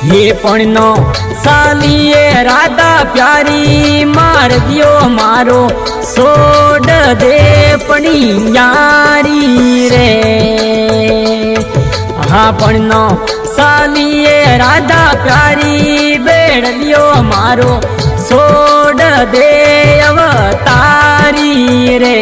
ये पणनो सालिए राधा प्यारी मार दियो मारो सोड दे पणी यारी रे। हाँ पणनो सालिए राधा प्यारी बेड़ दियो मारो सोड दे अवतारी रे।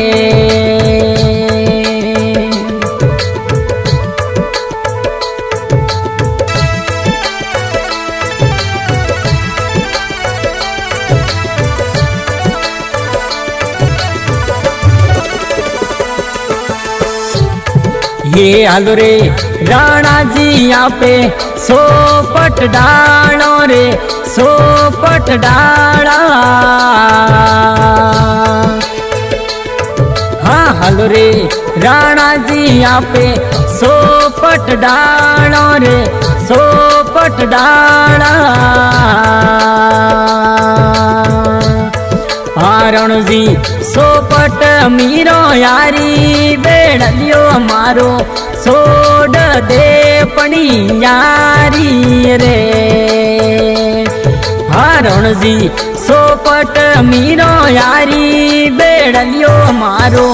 ये हालो रे राणा जी यहाँ पे सोपट डालो रे सोपट डाला। हाँ हालो रे राणा जी यहाँ पे सोपट डालो रे सोपट डाला। हारण जी सोपट मीरो यारी बेड़ लियो मारो सोड दे पणी यारी रे। हारण जी सोपट मीरो यारी बेड़ लियो मारो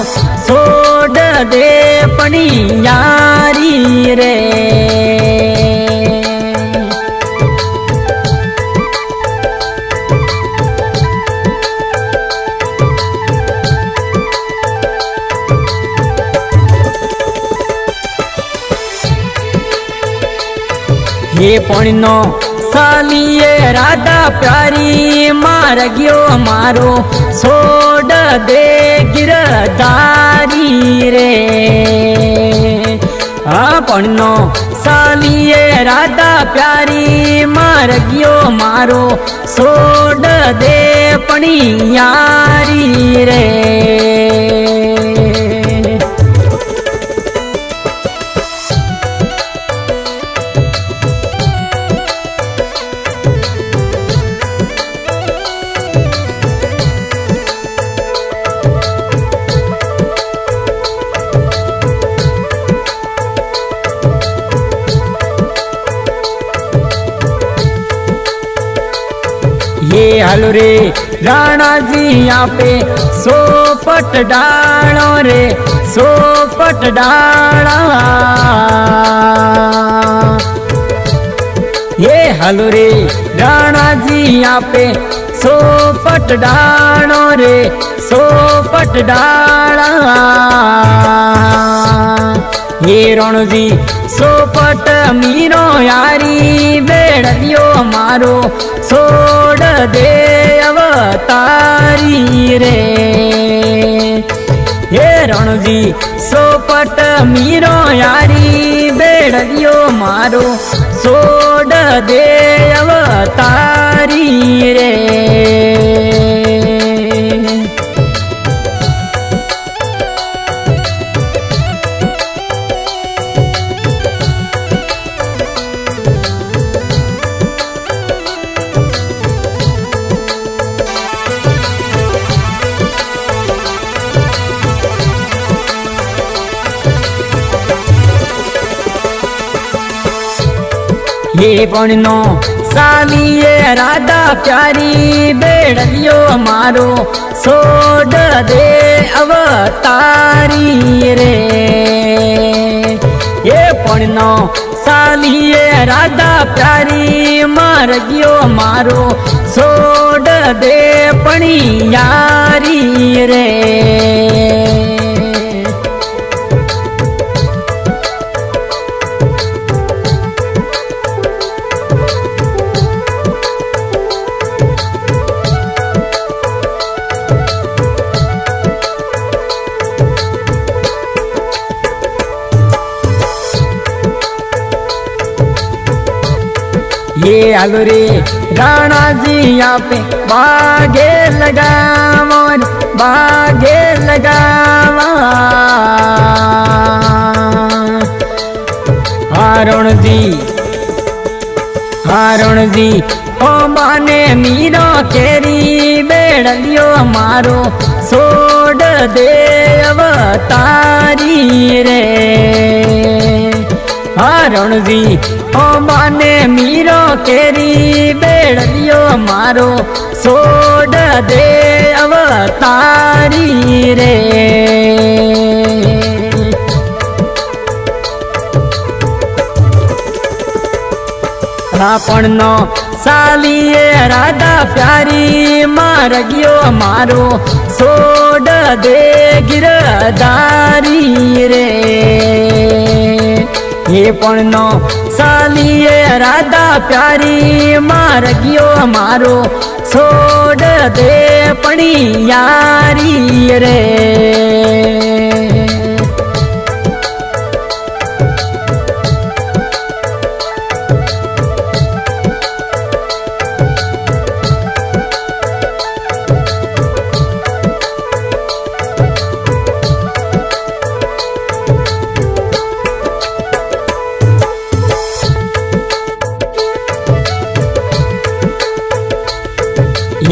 सोड दे पणी यारी रे। ये पणनो सालिए राधा प्यारी मार गयो मारो सोड दे गिरधारी रे। हाँ पणनो सालिए राधा प्यारी मार गयो मारो सोड दे पणी यारी रे। ये हालो रे राणा जी यहाँ पे सोपट डालो रे सोपट डाला। ये हालो रे राणा जी यहाँ पे सोपट डालो रे सोपट डाला। ये रणजी सोपट मीरो यारी बेड़ लियो मारो सोड दे अवतारी रे। ये रणजी सोपट मीरो यारी बेड़ लियो मारो सोड दे अवतारी रे। ये पणनो सालिए राधा प्यारी बेड़ लियो मारो सोड दे अवतारी रे। ये पणनो सालिए राधा प्यारी मार गयो मारो सोड दे पणी यारी रे। ये आलो रे राणा जी यहाँ पे बागे लगावा बागे लगावा। हारण जी ओ माने मीरो केरी बेड़ लियो मारो सोड दे अवतारी रे। રણજી અંબાને મીરો કેરી બેડલિયો મારો છોડ દે અવતારી રે આપણનો સાલીએ રાધા પ્યારી મારગ્યો મારો છોડ દે ગિરધારી રે એ પણ સાલીએ રાધા પ્યારી મારગ્યો મારો છોડ દે પણી યારી રે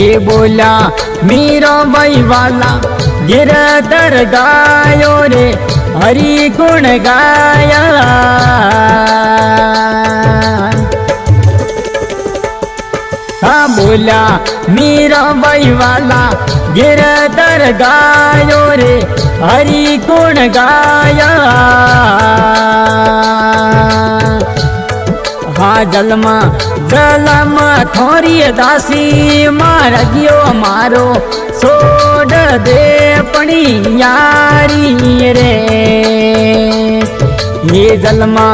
ये बोला मीरा भाई वाला गिरधर गायो रे हरि गुण गाया हाँ बोला मीरा भाई वाला गिरधर गायो रे हरि गुण गाया हाँ जलमा थोरी दासी मारग्यो मारो छोड़ दे पणी यारी रे ये जलमा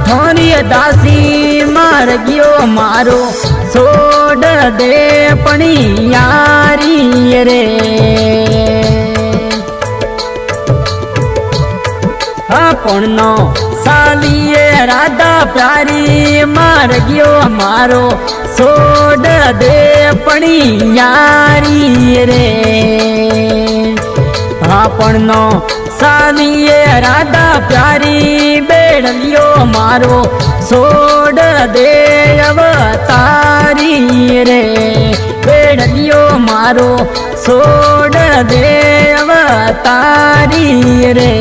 थोरी दासी मारग्यो मारो छोड़ दे पणी यारी रे આપણનો સાલીએ રાધા પ્યારી મારગ્યો મારો છોડ દે પણી યારી રે આપણનો સાલીએ રાધા પ્યારી બેડલિયો મારો છોડ દે અવતારી રે બેડલિયો મારો છોડ દે અવતારી રે